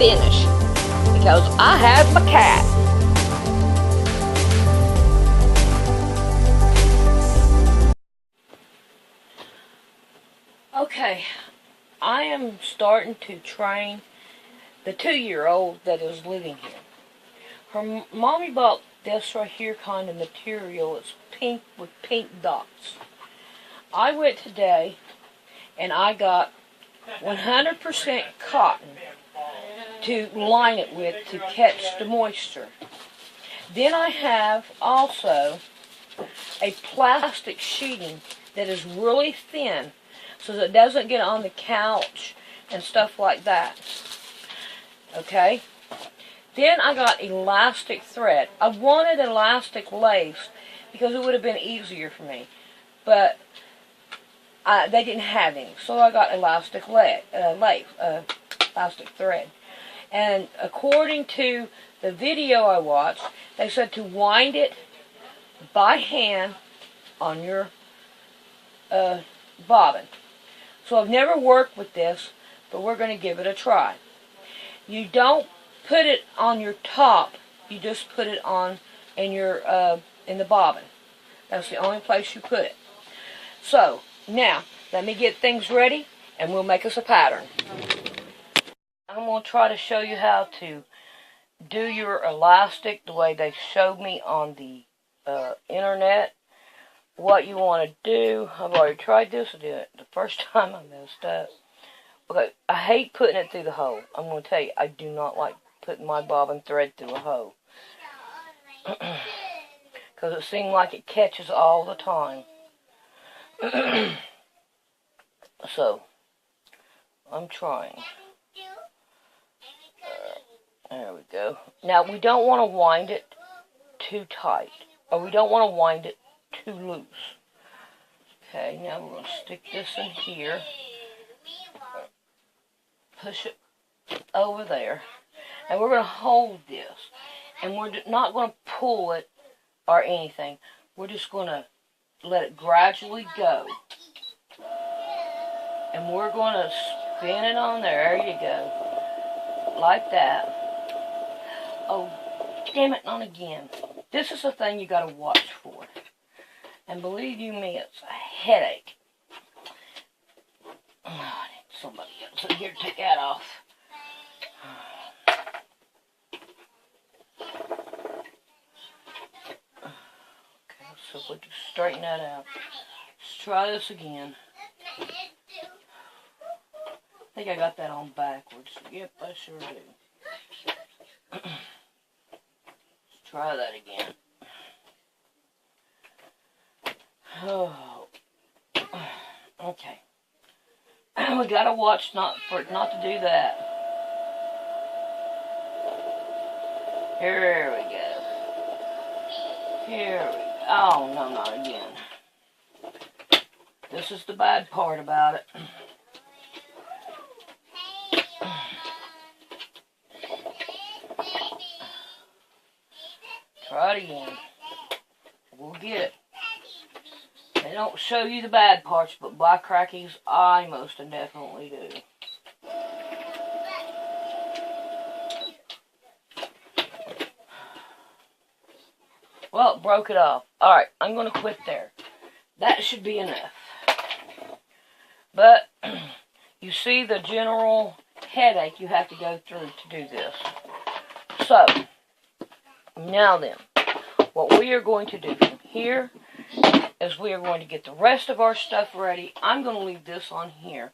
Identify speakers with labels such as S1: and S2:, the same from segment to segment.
S1: finish because I have my cat. Okay, I am starting to train the 2-year-old that is living here. Her mommy bought this right here kind of material. It's pink with pink dots. I went today and I got 100% cotton to line it with to catch the moisture. Then I have also a plastic sheeting that is really thin so that it doesn't get on the couch and stuff like that. Okay? Then I got elastic thread. I wanted elastic lace because it would have been easier for me. But they didn't have any. So I got elastic elastic thread. And according to the video I watched, they said to wind it by hand on your bobbin. So I've never worked with this, but we're going to give it a try. You don't put it on your top, you just put it on in your in the bobbin. That's the only place you put it. So now let me get things ready and we'll make us a pattern. I'm going to try to show you how to do your elastic the way they showed me on the internet. What you want to do, I've already tried this. I did it the first time I messed up. Okay, I hate putting it through the hole. I'm going to tell you, I do not like putting my bobbin thread through a hole. Because it seems like it catches all the time. So, I'm trying. There we go. Now, we don't want to wind it too tight. Or we don't want to wind it too loose. Okay, now we're going to stick this in here. Push it over there. And we're going to hold this. And we're not going to pull it or anything. We're just going to let it gradually go. And we're going to spin it on there. There you go. Like that. Oh, damn it, not again. This is the thing you got to watch for. And believe you me, it's a headache. Oh, I need somebody else in here to take that off. Okay, so we can straighten that out. Let's try this again. I think I got that on backwards. Yep, I sure do. Let's try that again. Oh, okay. We gotta watch for it not to do that. Here we go. Here we go. Oh, no, not again. This is the bad part about it. Try it again. We'll get it. They don't show you the bad parts, but by crackies, I most definitely do. Well, it broke it off. Alright, I'm going to quit there. That should be enough. But, you see the general headache you have to go through to do this. So, now then, what we are going to do from here is we are going to get the rest of our stuff ready. I'm going to leave this on here.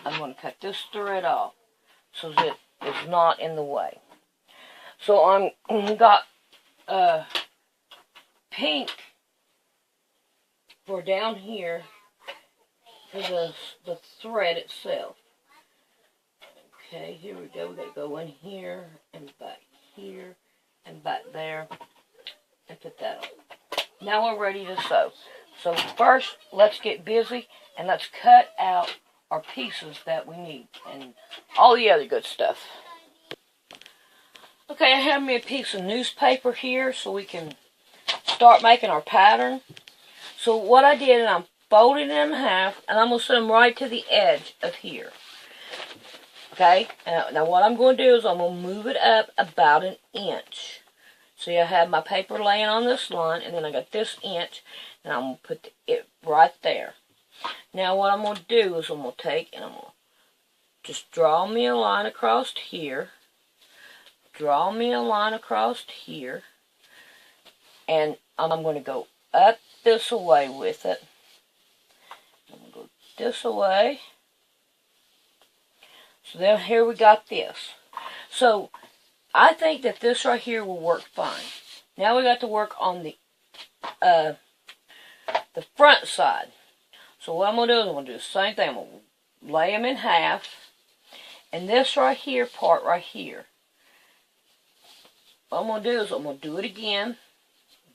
S1: I'm going to cut this thread off so that it's not in the way. So I'm got pink for down here for the thread itself. Okay, here we go. We got to go in here and back here and back there and put that on. Now we're ready to sew. So first, let's get busy and let's cut out our pieces that we need and all the other good stuff. Okay, I have me a piece of newspaper here so we can start making our pattern. So what I did, I'm folding it in half and I'm going to set them right to the edge of here. Okay, now what I'm going to do is I'm going to move it up about an inch. See, I have my paper laying on this line, and then I got this inch, and I'm going to put it right there. Now what I'm going to do is I'm going to take and I'm going to just draw me a line across here. Draw me a line across here. And I'm going to go up this way with it. I'm going to go this way. So then here we got this. So I think that this right here will work fine. Now we got to work on the front side. So what I'm going to do is I'm going to do the same thing. I'm going to lay them in half. And this right here, part right here. What I'm going to do is I'm going to do it again.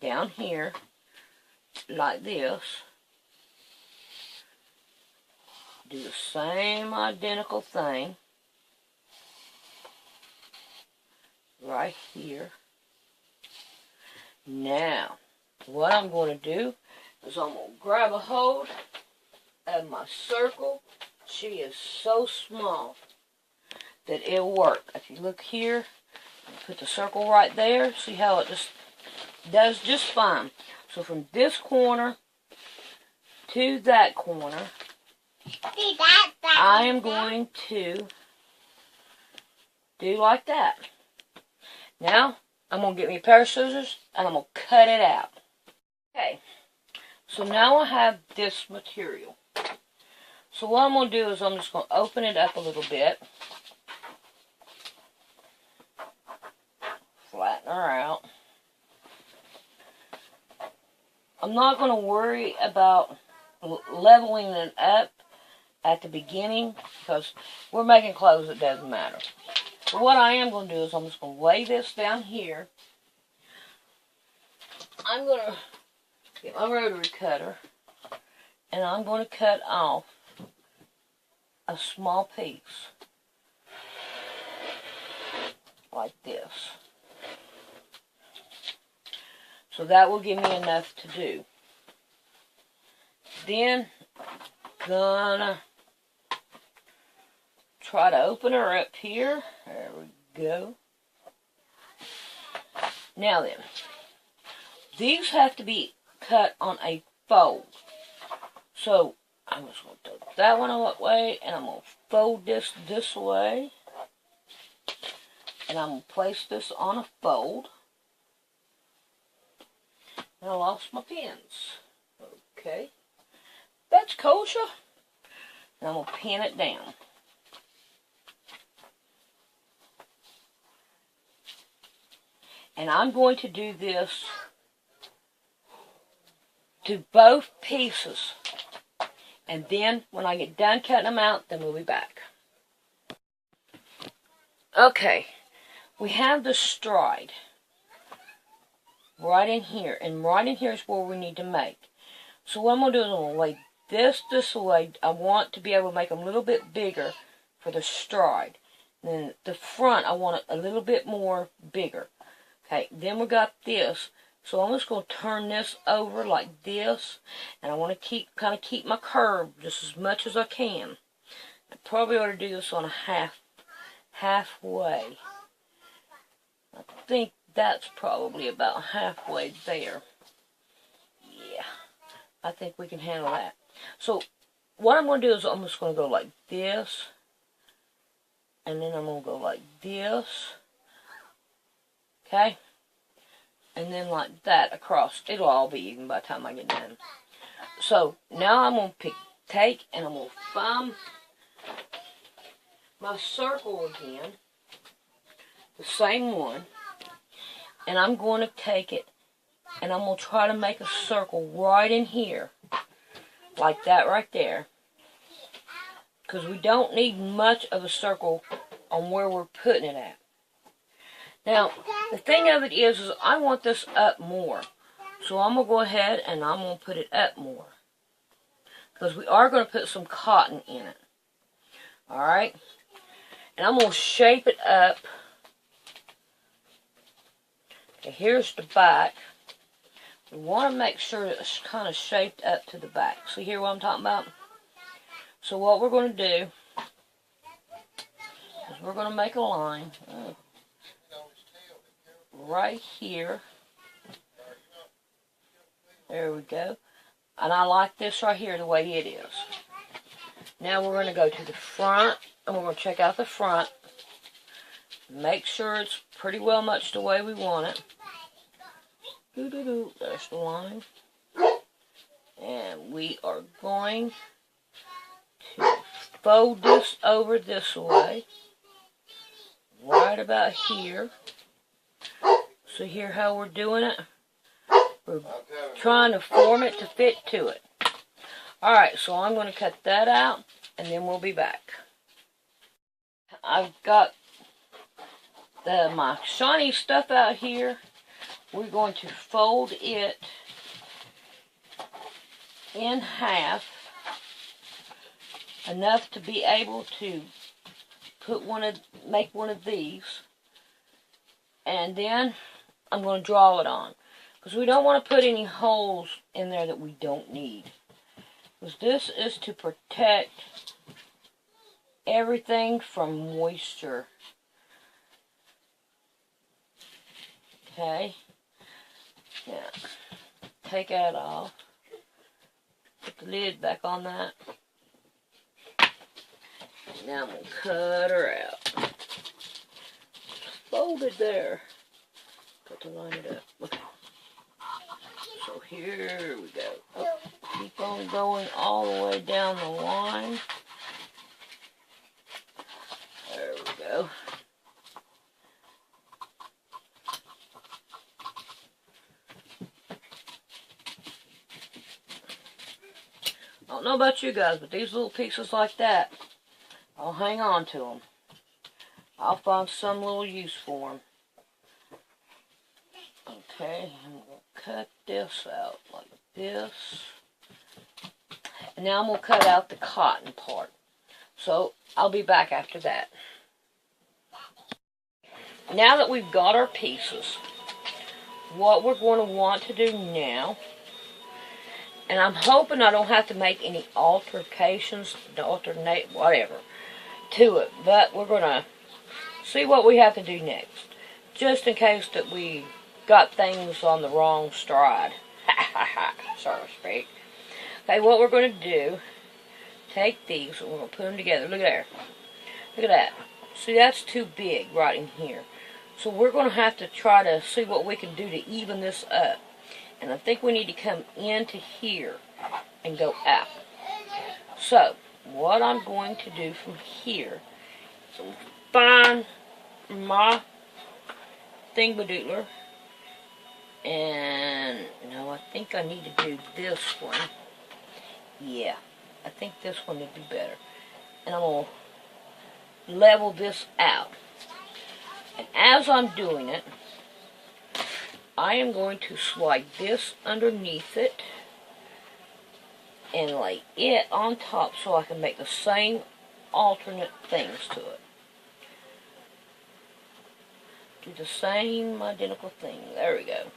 S1: Down here. Like this. Do the same identical thing. Right here. Now, what I'm going to do is I'm going to grab a hold of my circle. She is so small that it'll work. If you look here, put the circle right there. See how it just does just fine. So from this corner to that corner, I am going to do like that. Now, I'm going to get me a pair of scissors and I'm going to cut it out. Okay, so now I have this material. So what I'm going to do is I'm just going to open it up a little bit. Flatten her out. I'm not going to worry about leveling it up at the beginning because we're making clothes, it doesn't matter. But what I am going to do is I'm just going to lay this down here. I'm going to get my rotary cutter and I'm going to cut off a small piece like this. So that will give me enough to do. Then, gonna try to open her up here. There we go. Now then, these have to be cut on a fold. So, I'm just going to take that one that way, and I'm going to fold this way. And I'm going to place this on a fold. And I lost my pins. Okay. That's kosher. And I'm going to pin it down. And I'm going to do this to both pieces. And then when I get done cutting them out, then we'll be back. Okay. We have the stride right in here. And right in here is where we need to make. So what I'm going to do is I'm going to lay this way. I want to be able to make them a little bit bigger for the stride. And then the front, I want it a little bit more bigger. Okay, then we got this. So I'm just going to turn this over like this. And I want to kind of keep my curve just as much as I can. I probably ought to do this on a halfway. I think that's probably about halfway there. Yeah, I think we can handle that. So what I'm going to do is I'm just going to go like this. And then I'm going to go like this. Okay? And then like that across. It'll all be even by the time I get done. So now I'm going to take and I'm going to find my circle again. The same one. And I'm going to take it and I'm going to try to make a circle right in here. Like that right there. Because we don't need much of a circle on where we're putting it at. Now, the thing of it is I want this up more. So I'm going to go ahead and I'm going to put it up more. Because we are going to put some cotton in it. Alright? And I'm going to shape it up. Okay, here's the back. We want to make sure that it's kind of shaped up to the back. See here what I'm talking about? So what we're going to do we're going to make a line right here. There we go. And I like this right here the way it is. Now we're going to go to the front, and we're going to check out the front. Make sure it's pretty well much the way we want it. There's the line. And we are going to fold this over this way. Right about here. So here how we're doing it. We're trying to form it to fit to it. Alright, so I'm going to cut that out, and then we'll be back. I've got my shiny stuff out here. We're going to fold it in half, enough to be able to make one of these, and then I'm going to draw it on, because we don't want to put any holes in there that we don't need, because this is to protect everything from moisture. Okay, yeah, take that off, put the lid back on that. Now I'm going to cut her out. Fold it there. Got to line it up. So here we go. Oh, keep on going all the way down the line. There we go. I don't know about you guys, but these little pieces like that, I'll hang on to them. I'll find some little use for them. Okay, I'm going to cut this out like this. And now I'm going to cut out the cotton part. So, I'll be back after that. Now that we've got our pieces, what we're going to want to do now, and I'm hoping I don't have to make any alterations, whatever, to it. But we're going to see what we have to do next, just in case that we got things on the wrong stride, so to speak. Okay, what we're going to do, take these, and we're going to put them together. Look at there. Look at that. See, that's too big right in here. So we're going to have to try to see what we can do to even this up. And I think we need to come into here and go out. So, what I'm going to do from here is find my thingadoodler. And, no, I think I need to do this one. Yeah, I think this one would be better. And I'm going to level this out. And as I'm doing it, I am going to slide this underneath it and lay it on top so I can make the same alternate things to it. Do the same identical thing. There we go.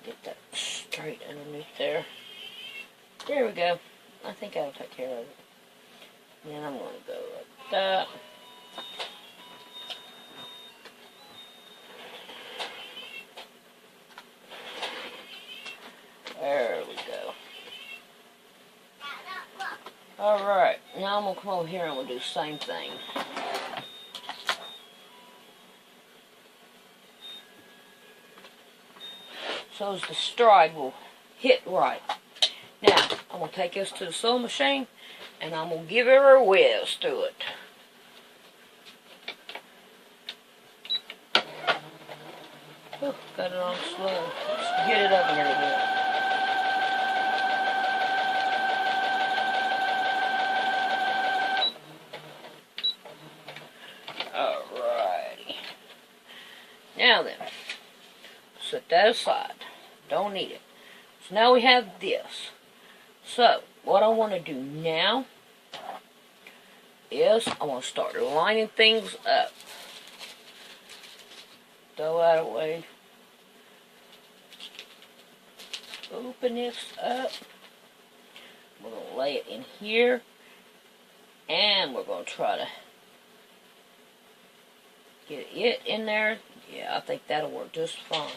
S1: Get that straight underneath there. There we go. I think that'll take care of it. And then I'm going to go like that. There we go. Alright, now I'm going to come over here and we'll do the same thing. So as the stride will hit right. Now, I'm going to take this to the sewing machine and I'm going to give her a whiz through it. Ooh, got it on slow. Let's get it up a little bit. Alrighty. Now then, set that aside. Don't need it. So now we have this. So, what I want to do now is I want to start lining things up. Throw that away. Open this up. We're going to lay it in here. And we're going to try to get it in there. Yeah, I think that'll work just fine.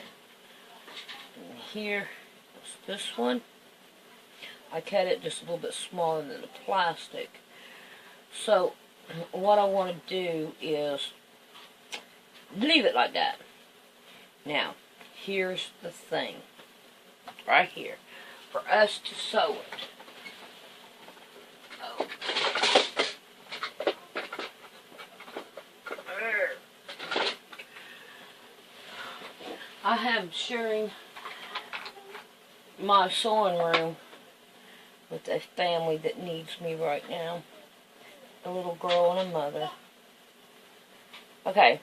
S1: And here is this one. I cut it just a little bit smaller than the plastic. So what I want to do is leave it like that. Now, here's the thing. Right here. For us to sew it. Oh. I am sharing my sewing room with a family that needs me right now. A little girl and a mother. Okay,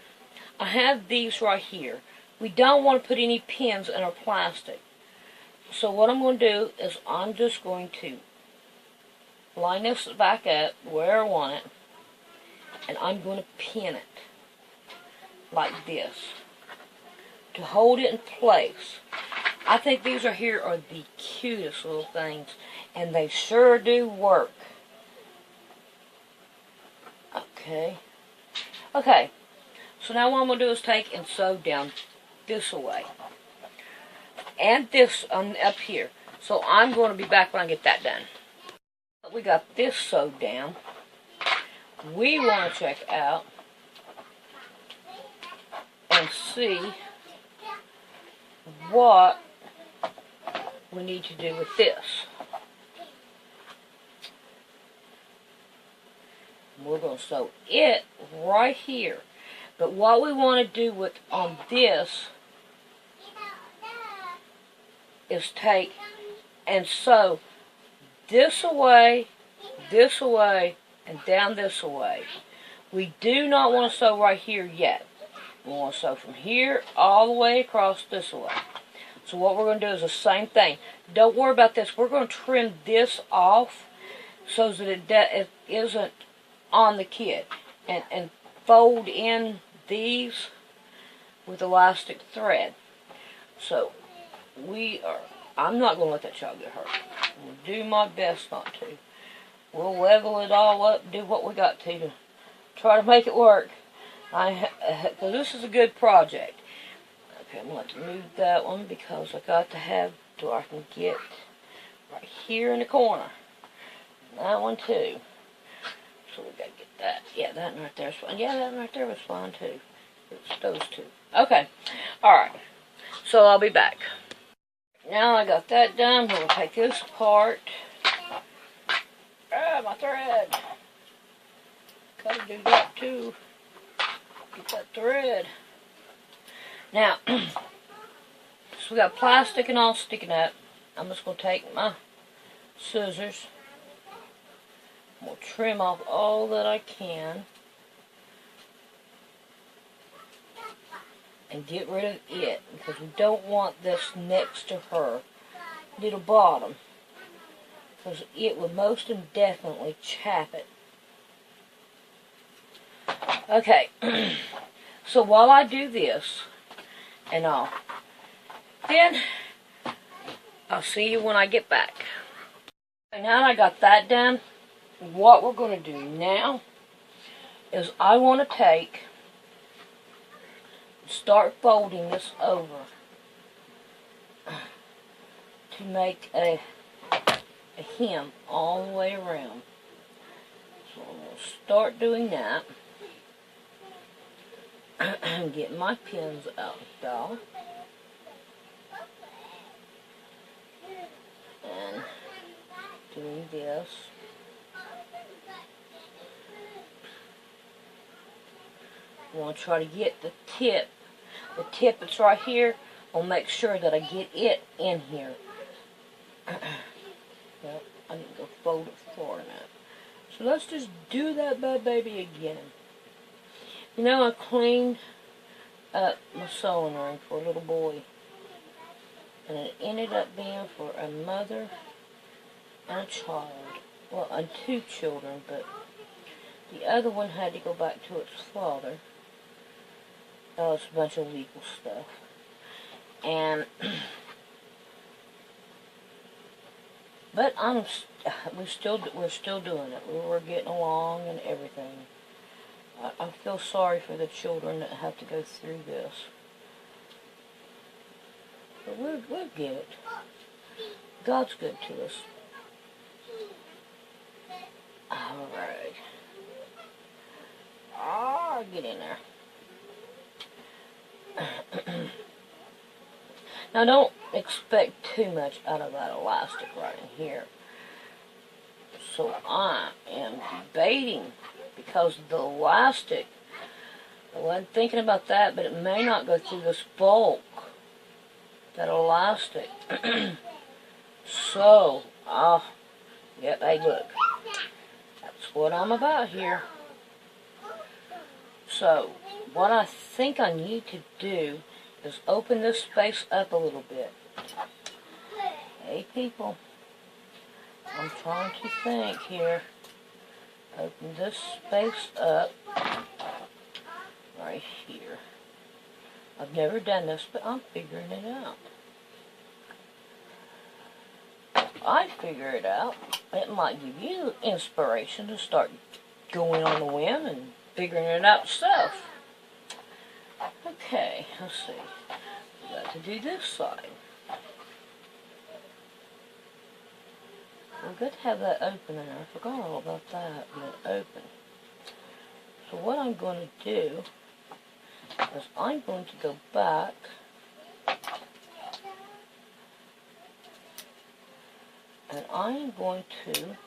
S1: I have these right here. We don't want to put any pins in our plastic. So what I'm going to do is I'm just going to line this back up where I want it. And I'm going to pin it like this to hold it in place. I think these are here are the cutest little things, and they sure do work. Okay, so now what I'm going to do is take and sew down this away. And this up here. So I'm going to be back when I get that done. We got this sewed down. We want to check out and see what we need to do with this. We're going to sew it right here. But what we want to do with on this is take and sew this away, and down this away. We do not want to sew right here yet. We want to sew from here all the way across this way. So what we're going to do is the same thing. Don't worry about this. We're going to trim this off so that it isn't on the kit. And fold in these with elastic thread. So I'm not going to let that child get hurt. We'll do my best not to. We'll level it all up, do what we got to try to make it work. Because this is a good project. Okay, I'm going to have to move that one because I got to have so I can get right here in the corner. And that one too. So we got to get that. Yeah, that one right there is fine. Yeah, that one right there was fine too. It's those two. Okay. Alright. So I'll be back. Now I got that done. We'll take this apart. Ah, my thread. Gotta do that too. Get that thread. Now, so we got plastic and all sticking up. I'm just going to take my scissors. We'll trim off all that I can. And get rid of it. Because we don't want this next to her little bottom. Because it would most definitely chap it. Okay. So while I do this and all, then I'll see you when I get back. Okay, now that I got that done, what we're going to do now is I want to start folding this over to make a hem all the way around. So I'm going to start doing that. Get my pins out, y'all. And doing this. I want to try to get the tip. The tip that's right here. I'll make sure that I get it in here. Well, I need to go fold it forward now. So let's just do that bad baby again. You know, I cleaned up my sewing room for a little boy. And it ended up being for a mother and a child. Well, and two children, but the other one had to go back to its father. Oh, it's a bunch of legal stuff. And but we're still doing it. We're getting along and everything. I feel sorry for the children that have to go through this. But we'll get it. God's good to us. Alright. Ah, get in there. Now don't expect too much out of that elastic right in here. So I am debating, because the elastic, I wasn't thinking about that, but it may not go through this bulk, that elastic. So, yep, hey look, that's what I'm about here. So, what I think I need to do is open this space up a little bit. Hey people, I'm trying to think here. Open this space up right here. I've never done this, but I'm figuring it out. If I figure it out, it might give you inspiration to start going on the whim and figuring it out yourself. Okay, let's see. We got to do this side. We're good to have that open there. I forgot all about that being open. So what I'm going to do is I'm going to go back and I'm going to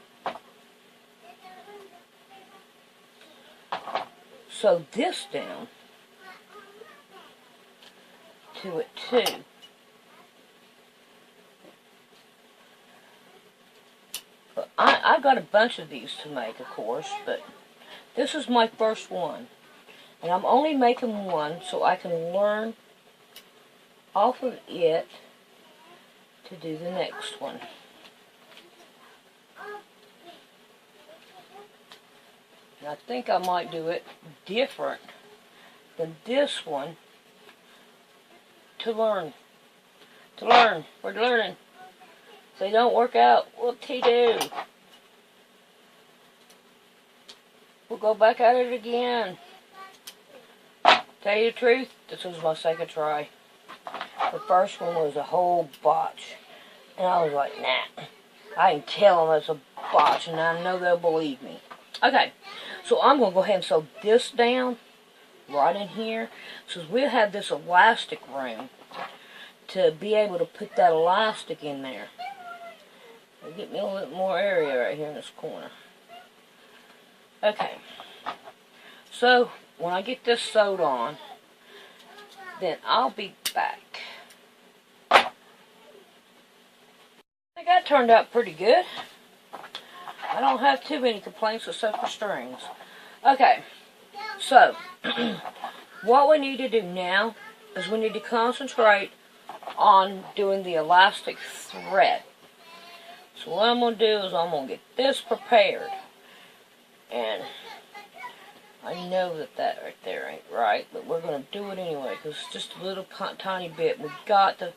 S1: sew this down to it too. But I got a bunch of these to make, of course, but this is my first one. And I'm only making one so I can learn off of it to do the next one. And I think I might do it different than this one to learn. We're learning. If they don't work out, whoop-de-doo. We'll go back at it again. Tell you the truth, this was my second try. The first one was a whole botch. And I was like, nah. I can tell them it's a botch, and I know they'll believe me. Okay, so I'm going to go ahead and sew this down right in here. So we'll have this elastic room to be able to put that elastic in there. It'll get me a little bit more area right here in this corner. Okay, so when I get this sewed on, then I'll be back. I think that turned out pretty good. I don't have too many complaints except for strings. Okay, so what we need to do now is we need to concentrate on doing the elastic thread. So what I'm going to do is I'm going to get this prepared. And I know that right there ain't right, but we're going to do it anyway because it's just a little tiny bit. We've got to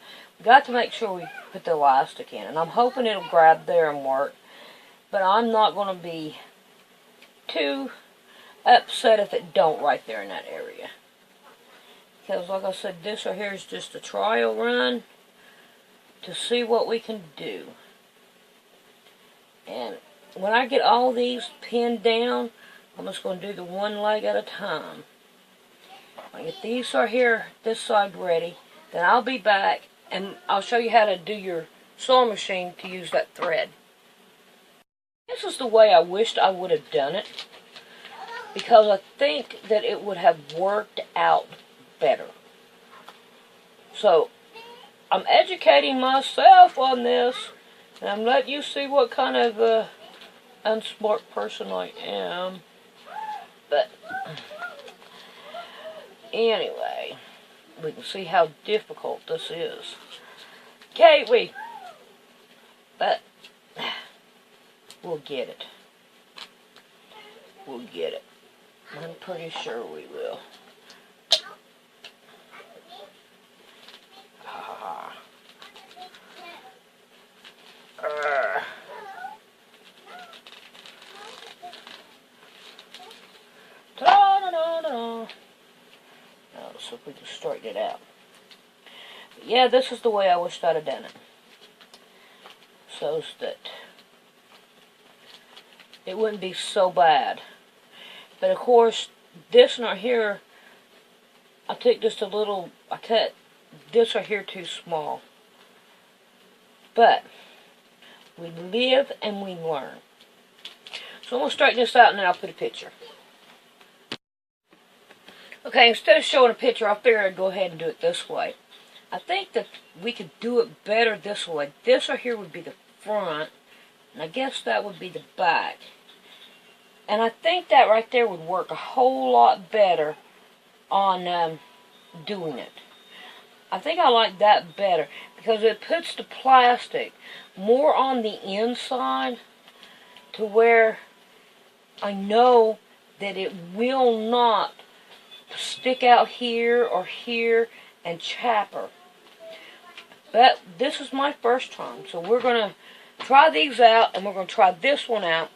S1: make sure we put the elastic in, and I'm hoping it'll grab there and work. But I'm not going to be too upset if it don't right there in that area. Because like I said, this right here is just a trial run to see what we can do. And when I get all these pinned down, I'm just going to do the one leg at a time. When I get these right here, this side ready, then I'll be back and I'll show you how to do your sewing machine to use that thread. This is the way I wished I would have done it, because I think that it would have worked out better. So, I'm educating myself on this, and I'm letting you see what kind of unsmart person I am. But, anyway, we can see how difficult this is. Can't we? But, we'll get it. We'll get it. I'm pretty sure we will. Let's see if we can straighten it out. But yeah, this is the way I wished I'd have done it. So that it wouldn't be so bad. But of course, this one right here, I took just a little, I cut this right here too small. But we live and we learn. So I'm going to straighten this out and then I'll put a picture. Okay, instead of showing a picture, I figured I'd go ahead and do it this way. I think that we could do it better this way. This right here would be the front, and I guess that would be the back. And I think that right there would work a whole lot better on doing it. I think I like that better because it puts the plastic more on the inside to where I know that it will not stick out here or here and chapper. But this is my first time, so we're going to try these out and we're going to try this one out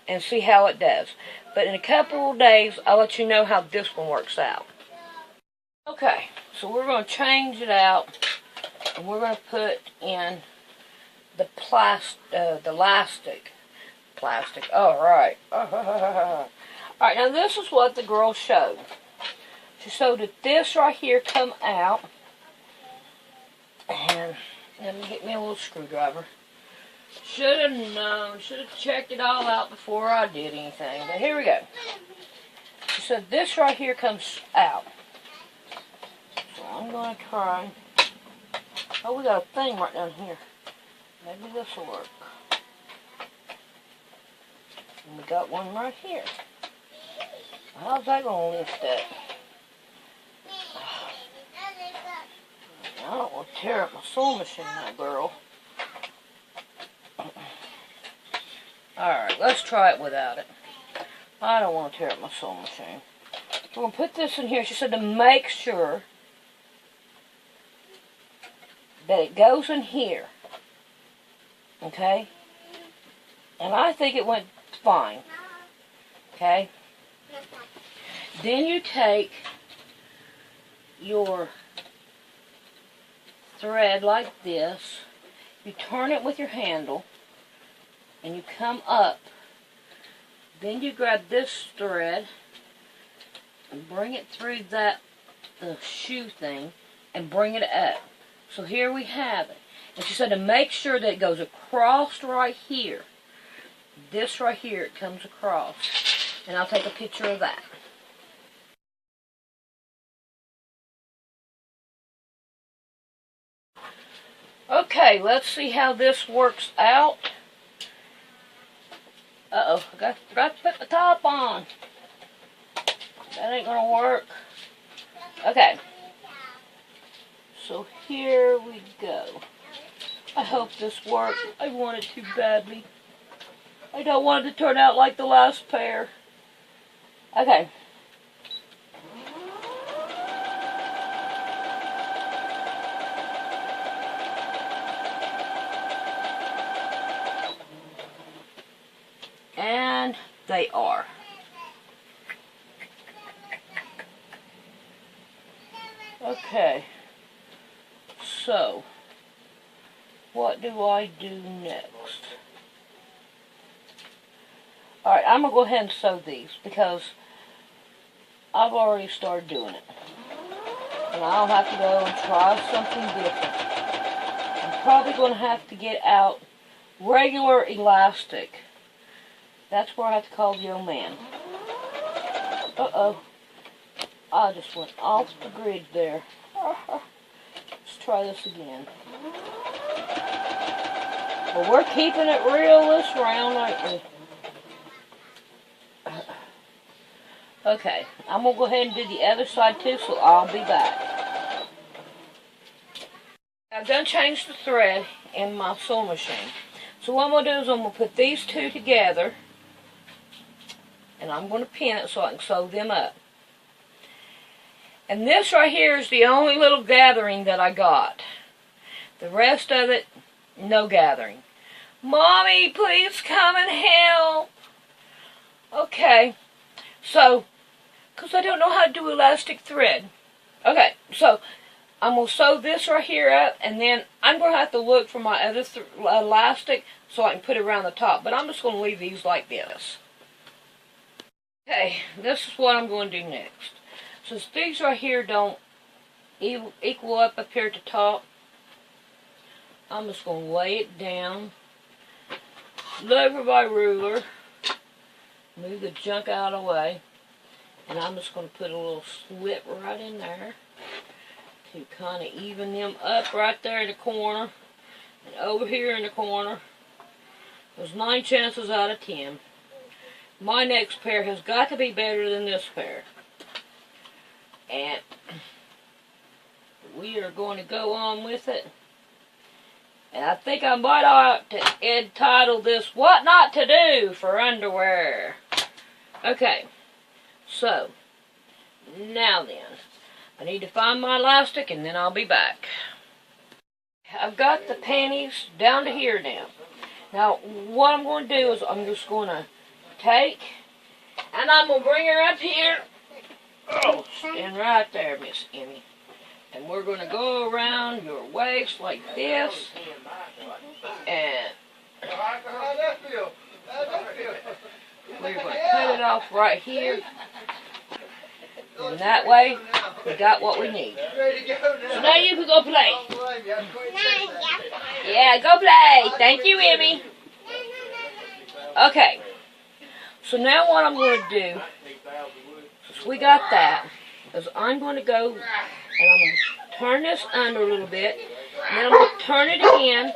S1: and see how it does. But in a couple of days, I'll let you know how this one works out. Okay, so we're going to change it out and we're going to put in the elastic. Plastic. Alright. Alright, now this is what the girl showed. She showed that this right here come out. And let me get me a little screwdriver. Should have known. Should have checked it all out before I did anything. But here we go. She said this right here comes out. So I'm going to try. Oh, we got a thing right down here. Maybe this will work. And we got one right here. How's that going to lift it? I don't want to tear up my sewing machine now, girl. Alright, let's try it without it. I don't want to tear up my sewing machine. We're going to put this in here. She said to make sure that it goes in here. Okay? And I think it went fine. Okay? Then you take your thread like this, you turn it with your handle, and you come up. Then you grab this thread and bring it through the shoe thing and bring it up. So here we have it. And she said to make sure that it goes across right here. This right here, it comes across. And I'll take a picture of that. Okay, let's see how this works out. Uh-oh, I forgot to put the top on. That ain't gonna work. Okay. So here we go. I hope this works. I want it too badly. I don't want it to turn out like the last pair. Okay. And they are. Okay. So, what do I do next? Alright, I'm going to go ahead and sew these because I've already started doing it. And I'll have to go and try something different. I'm probably going to have to get out regular elastic. That's where I have to call the old man. Uh-oh. I just went off the grid there. Let's try this again. Well, we're keeping it real this round, aren't we? Okay, I'm going to go ahead and do the other side too, so I'll be back. I've done changed the thread in my sewing machine. So what I'm going to do is I'm going to put these two together. And I'm going to pin it so I can sew them up. And this right here is the only little gathering that I got. The rest of it, no gathering. Mommy, please come and help. Okay. So, because I don't know how to do elastic thread. Okay, so I'm going to sew this right here up, and then I'm going to have to look for my other elastic so I can put it around the top. But I'm just going to leave these like this. Okay, this is what I'm going to do next. Since these right here don't equal up here at the top, I'm just going to lay it down, look over my ruler, move the junk out of the way, and I'm just going to put a little slit right in there to kind of even them up right there in the corner and over here in the corner. There's 9 chances out of 10. My next pair has got to be better than this pair. And we are going to go on with it. And I think I might ought to entitle this "What Not to Do for Underwear." Okay, so now then, I need to find my elastic and then I'll be back. I've got the panties down to here now. Now, what I'm going to do is I'm just going to take, and I'm going to bring her up here. Oh, stand right there, Miss Emmy. And we're going to go around your waist like this. And we're going to cut it off right here. And that way, we got what we need. So now you can go play. Yeah, go play. Thank you, Emmy. Okay. So now what I'm going to do, since we got that, is I'm going to go and I'm going to turn this under a little bit. And then I'm going to turn it again.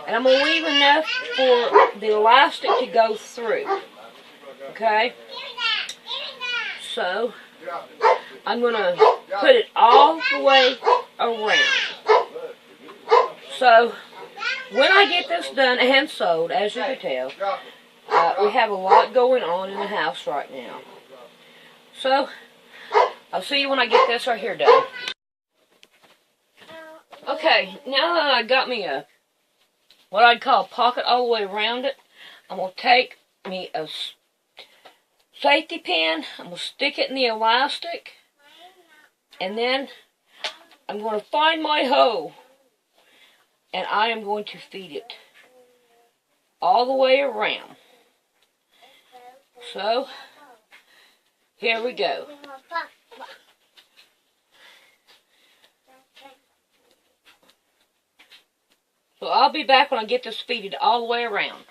S1: And I'm going to leave enough for the elastic to go through. Okay? So, I'm going to put it all the way around. So, when I get this done and sewed, as you can tell, we have a lot going on in the house right now. So, I'll see you when I get this right here done. Okay, now that I got me a, what I'd call a pocket all the way around it, I'm going to take me a safety pin, I'm going to stick it in the elastic, and then I'm going to find my hoe, and I am going to feed it all the way around. So, here we go. So I'll be back when I get this feeded all the way around.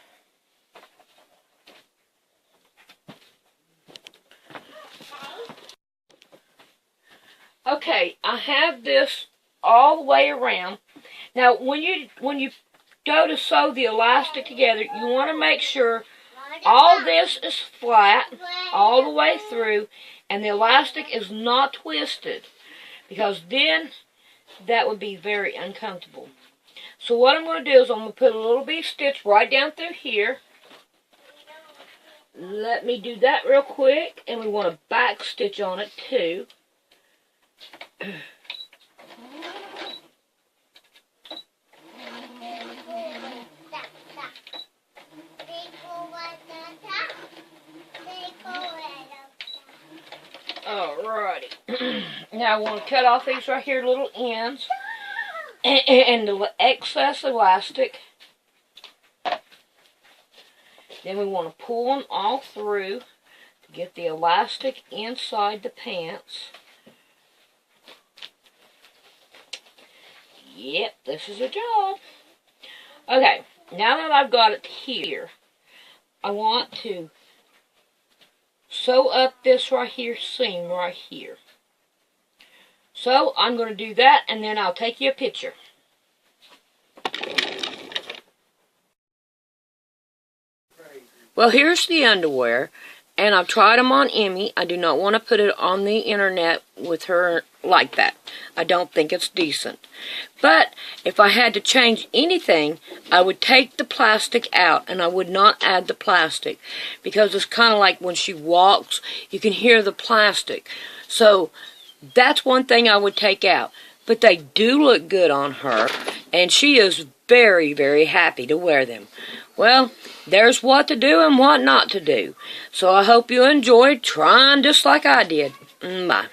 S1: Okay, I have this all the way around. Now, when you go to sew the elastic together, you want to make sure all this is flat all the way through, and the elastic is not twisted, because then that would be very uncomfortable. So what I'm going to do is I'm going to put a little bit of stitch right down through here. Let me do that real quick, and we want to back stitch on it too. Alrighty. Now I want to cut off these right here little ends and the excess elastic. Then we want to pull them all through to get the elastic inside the pants. Yep, this is a job. Okay, now that I've got it here, I want to sew up this right here seam right here. So I'm going to do that, and then I'll take you a picture. Well, here's the underwear, and I've tried them on Emmy. I do not want to put it on the internet with her like that. I don't think it's decent. But if I had to change anything, I would take the plastic out, and I would not add the plastic, because it's kind of like when she walks, you can hear the plastic. So that's one thing I would take out. But they do look good on her, and she is very, very happy to wear them. Well, there's what to do and what not to do. So I hope you enjoyed trying just like I did.
S2: Bye.